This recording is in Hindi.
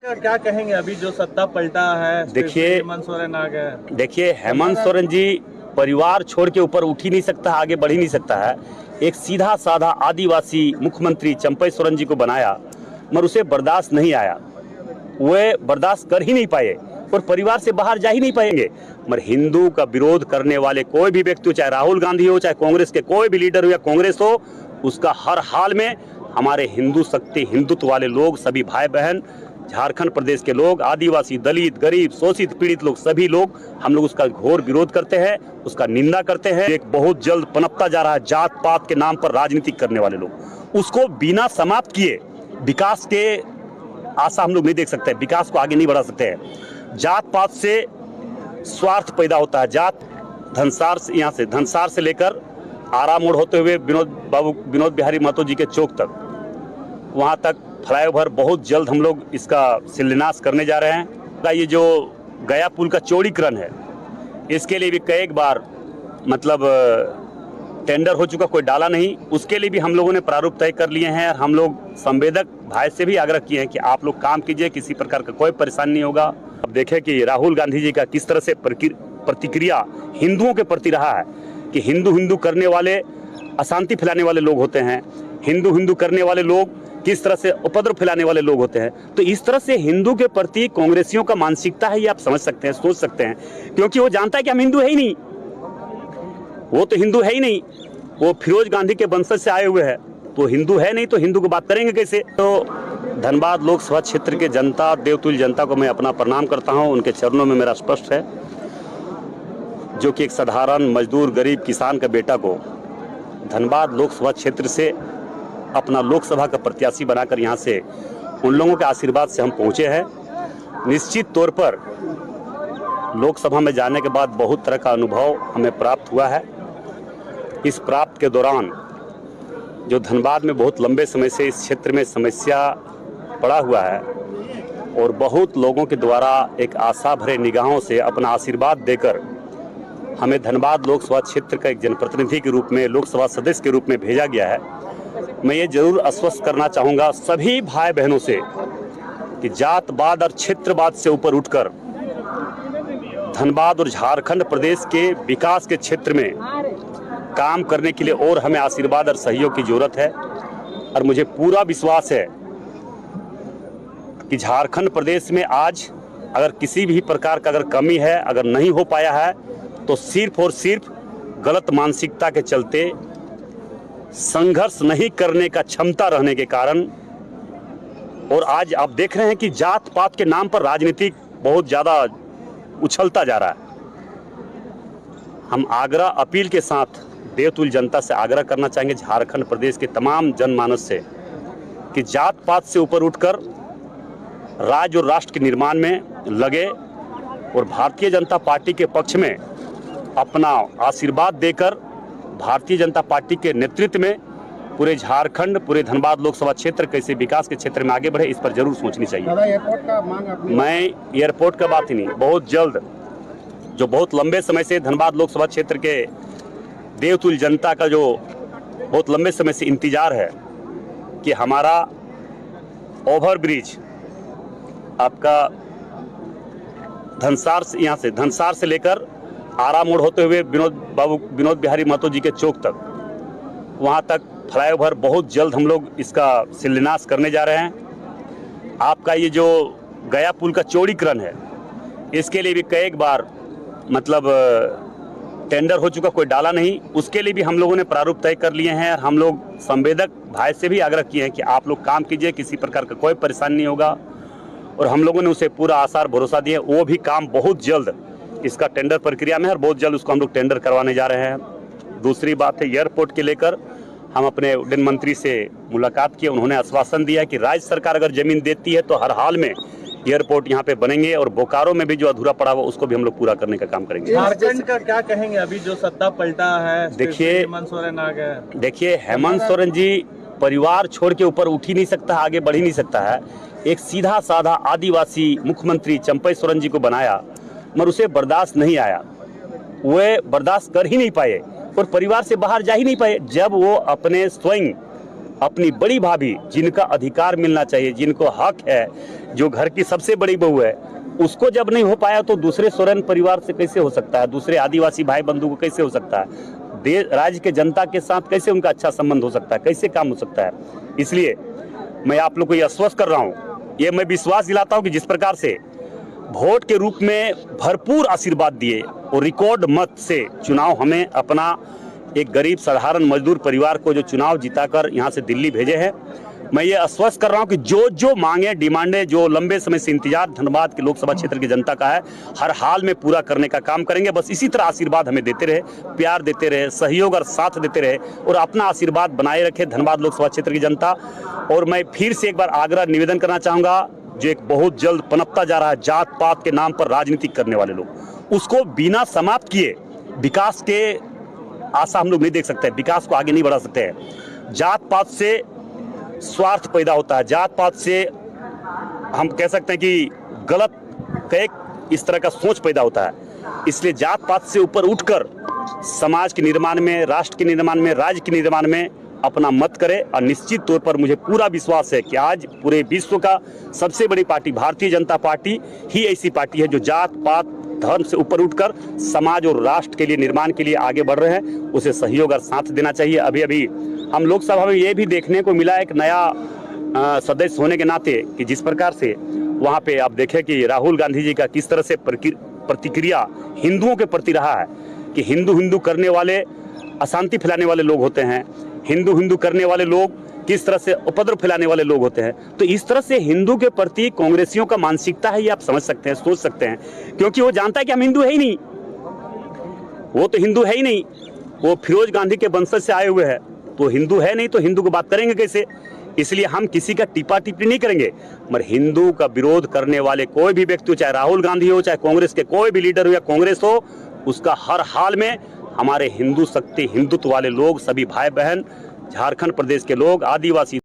क्या कहेंगे अभी जो सत्ता पलटा है? देखिए हेमंत सोरेन आ गए। देखिए हेमंत सोरेन जी परिवार छोड़ के ऊपर उठ ही नहीं सकता, आगे बढ़ ही नहीं सकता है। एक सीधा साधा आदिवासी मुख्यमंत्री चंपई सोरेन जी को बनाया, मगर उसे बर्दाश्त नहीं आया। वे बर्दाश्त कर ही नहीं पाए और परिवार से बाहर जा ही नहीं पाएंगे। मगर हिंदू का विरोध करने वाले कोई भी व्यक्ति हो, चाहे राहुल गांधी हो, चाहे कांग्रेस के कोई भी लीडर हो या कांग्रेस हो, उसका हर हाल में हमारे हिंदू शक्ति हिंदुत्व वाले लोग, सभी भाई बहन, झारखंड प्रदेश के लोग, आदिवासी, दलित, गरीब, शोषित, पीड़ित लोग, सभी लोग हम लोग उसका घोर विरोध करते हैं, उसका निंदा करते हैं। एक बहुत जल्द पनपता जा रहा है जात पात के नाम पर राजनीति करने वाले लोग, उसको बिना समाप्त किए विकास के आशा हम लोग नहीं देख सकते, विकास को आगे नहीं बढ़ा सकते हैं। जात पात से स्वार्थ पैदा होता है। जात धनसार से, यहाँ से धनसार से लेकर आरा मोड़ होते हुए विनोद बिहारी महतो जी के चौक तक, वहाँ तक फ्लाईओवर बहुत जल्द हम लोग इसका शिलान्यास करने जा रहे हैं। ये जो गया पुल का चौड़ीकरण है, इसके लिए भी कई बार टेंडर हो चुका, कोई डाला नहीं। उसके लिए भी हम लोगों ने प्रारूप तय कर लिए हैं और हम लोग संवेदक भाई से भी आग्रह किए हैं कि आप लोग काम कीजिए, किसी प्रकार का कोई परेशानी नहीं होगा। अब देखें कि राहुल गांधी जी का किस तरह से प्रतिक्रिया हिंदुओं के प्रति रहा है कि हिंदू करने वाले अशांति फैलाने वाले लोग होते हैं, हिंदू करने वाले लोग किस तरह से उपद्रव फैलाने वाले लोग होते हैं। तो इस तरह से हिंदू के प्रति कांग्रेसियों का मानसिकता है, ये आप समझ सकते हैं, सोच सकते हैं, क्योंकि वो जानता है कि हम हिंदू है ही नहीं, वो तो हिंदू है ही नहीं, वो फिरोज गांधी के वंशज से आए हुए हैं, तो हिंदू है नहीं, तो हिंदू को बात करेंगे कैसे। तो धनबाद लोकसभा क्षेत्र के जनता, देवतुल्य जनता को मैं अपना प्रणाम करता हूं। उनके चरणों में मेरा स्पष्ट है, जो कि एक साधारण मजदूर गरीब किसान का बेटा को धनबाद लोकसभा क्षेत्र से अपना लोकसभा का प्रत्याशी बनाकर यहाँ से उन लोगों के आशीर्वाद से हम पहुँचे हैं। निश्चित तौर पर लोकसभा में जाने के बाद बहुत तरह का अनुभव हमें प्राप्त हुआ है। इस प्राप्त के दौरान जो धनबाद में बहुत लंबे समय से इस क्षेत्र में समस्या पड़ा हुआ है और बहुत लोगों के द्वारा एक आशा भरे निगाहों से अपना आशीर्वाद देकर हमें धनबाद लोकसभा क्षेत्र का एक जनप्रतिनिधि के रूप में, लोकसभा सदस्य के रूप में भेजा गया है। मैं ये जरूर आश्वस्त करना चाहूँगा सभी भाई बहनों से कि जातवाद और क्षेत्रवाद से ऊपर उठकर धनबाद और झारखंड प्रदेश के विकास के क्षेत्र में काम करने के लिए और हमें आशीर्वाद और सहयोग की जरूरत है। और मुझे पूरा विश्वास है कि झारखंड प्रदेश में आज अगर किसी भी प्रकार का अगर कमी है, अगर नहीं हो पाया है, तो सिर्फ और सिर्फ गलत मानसिकता के चलते, संघर्ष नहीं करने का क्षमता रहने के कारण। और आज आप देख रहे हैं कि जात पात के नाम पर राजनीति बहुत ज़्यादा उछलता जा रहा है। हम आग्रह अपील के साथ देवतुल्य जनता से आग्रह करना चाहेंगे, झारखंड प्रदेश के तमाम जनमानस से, कि जात पात से ऊपर उठकर राज्य और राष्ट्र के निर्माण में लगे और भारतीय जनता पार्टी के पक्ष में अपना आशीर्वाद देकर भारतीय जनता पार्टी के नेतृत्व में पूरे झारखंड, पूरे धनबाद लोकसभा क्षेत्र कैसे विकास के क्षेत्र में आगे बढ़े, इस पर जरूर सोचनी चाहिए। एयरपोर्ट का मांग मैं एयरपोर्ट का बात ही नहीं, बहुत जल्द, जो बहुत लंबे समय से धनबाद लोकसभा क्षेत्र के देवतुल्य जनता का जो बहुत लंबे समय से इंतजार है कि हमारा ओवरब्रिज आपका धनसार से, यहाँ से धनसार से लेकर आरा मोड़ होते हुए विनोद बिहारी महतो जी के चौक तक, वहाँ तक फ्लाईओवर बहुत जल्द हम लोग इसका शिलान्यास करने जा रहे हैं। आपका ये जो गया पुल का चौड़ीकरण है, इसके लिए भी कई बार टेंडर हो चुका, कोई डाला नहीं। उसके लिए भी हम लोगों ने प्रारूप तय कर लिए हैं और हम लोग संवेदक भाई से भी आग्रह किए हैं कि आप लोग काम कीजिए, किसी प्रकार का कोई परेशानी नहीं होगा। और हम लोगों ने उसे पूरा आसार भरोसा दिया, वो भी काम बहुत जल्द इसका टेंडर प्रक्रिया में है और बहुत जल्द उसको हम लोग टेंडर करवाने जा रहे हैं। दूसरी बात है, एयरपोर्ट के लेकर हम अपने उड्डयन मंत्री से मुलाकात की, उन्होंने आश्वासन दिया कि राज्य सरकार अगर जमीन देती है तो हर हाल में एयरपोर्ट यहाँ पे बनेंगे और बोकारो में भी जो अधूरा पड़ा हुआ उसको भी हम लोग पूरा करने का काम करेंगे। झारखंड का क्या कहेंगे अभी जो सत्ता पलटा है? देखिए हेमंत सोरेन आ गए। देखिए हेमंत सोरेन जी परिवार छोड़ के ऊपर उठ ही नहीं सकता, आगे बढ़ ही नहीं सकता है। एक सीधा साधा आदिवासी मुख्यमंत्री चंपई सोरेन जी को बनाया, मगर उसे बर्दाश्त नहीं आया, वे बर्दाश्त कर ही नहीं पाए और परिवार से बाहर जा ही नहीं पाए। जब वो अपने स्वयं अपनी बड़ी भाभी जिनका अधिकार मिलना चाहिए, जिनको हक है, जो घर की सबसे बड़ी बहू है, उसको जब नहीं हो पाया तो दूसरे सोरेन परिवार से कैसे हो सकता है, दूसरे आदिवासी भाई बंधु को कैसे हो सकता है, राज्य के जनता के साथ कैसे उनका अच्छा संबंध हो सकता है, कैसे काम हो सकता है। इसलिए मैं आप लोग को यह आश्वस्त कर रहा हूँ, ये मैं विश्वास दिलाता हूँ कि जिस प्रकार से वोट के रूप में भरपूर आशीर्वाद दिए और रिकॉर्ड मत से चुनाव हमें अपना एक गरीब साधारण मजदूर परिवार को जो चुनाव जिताकर यहाँ से दिल्ली भेजे हैं, मैं ये आश्वस्त कर रहा हूँ कि जो जो मांगे, डिमांडें जो लंबे समय से इंतजार धनबाद के लोकसभा क्षेत्र की जनता का है, हर हाल में पूरा करने का काम करेंगे। बस इसी तरह आशीर्वाद हमें देते रहे, प्यार देते रहे, सहयोग और साथ देते रहे और अपना आशीर्वाद बनाए रखे धनबाद लोकसभा क्षेत्र की जनता। और मैं फिर से एक बार आग्रह निवेदन करना चाहूँगा, जो एक बहुत जल्द पनपता जा रहा है जात पात के नाम पर राजनीति करने वाले लोग, उसको बिना समाप्त किए विकास के आशा हम लोग नहीं देख सकते, विकास को आगे नहीं बढ़ा सकते हैं। जात पात से स्वार्थ पैदा होता है, जात पात से हम कह सकते हैं कि गलत एक इस तरह का सोच पैदा होता है। इसलिए जात पात से ऊपर उठकर समाज के निर्माण में, राष्ट्र के निर्माण में, राज्य के निर्माण में अपना मत करे। और निश्चित तौर पर मुझे पूरा विश्वास है कि आज पूरे विश्व का सबसे बड़ी पार्टी भारतीय जनता पार्टी ही ऐसी पार्टी है जो जात पात धर्म से ऊपर उठकर समाज और राष्ट्र के लिए, निर्माण के लिए आगे बढ़ रहे हैं। उसे सहयोग और साथ देना चाहिए। अभी अभी हम लोकसभा में ये भी देखने को मिला एक नया सदस्य होने के नाते कि जिस प्रकार से वहाँ पे आप देखें कि राहुल गांधी जी का किस तरह से प्रतिक्रिया हिंदुओं के प्रति रहा है कि हिंदू हिंदू करने वाले अशांति फैलाने वाले लोग होते हैं, हिंदू हिंदू करने वाले लोग किस तरह से उपद्रव फैलाने वाले लोग होते हैं। तो इस तरह से हिंदू के प्रति कांग्रेसियों का मानसिकता है, ये आप समझ सकते हैं, सोच सकते हैं, क्योंकि वो जानता है कि हम हिंदू है ही नहीं, वो तो हिंदू है ही नहीं, वो फिरोज गांधी के वंशज से आए हुए हैं, तो हिंदू है नहीं, तो हिंदू को बात करेंगे कैसे। इसलिए हम किसी का टिप्पा टिप्पणी नहीं करेंगे, मगर हिंदू का विरोध करने वाले कोई भी व्यक्ति हो, चाहे राहुल गांधी हो, चाहे कांग्रेस के कोई भी लीडर हो या कांग्रेस हो, उसका हर हाल में हमारे हिंदू शक्ति हिंदुत्व वाले लोग, सभी भाई बहन, झारखंड प्रदेश के लोग, आदिवासी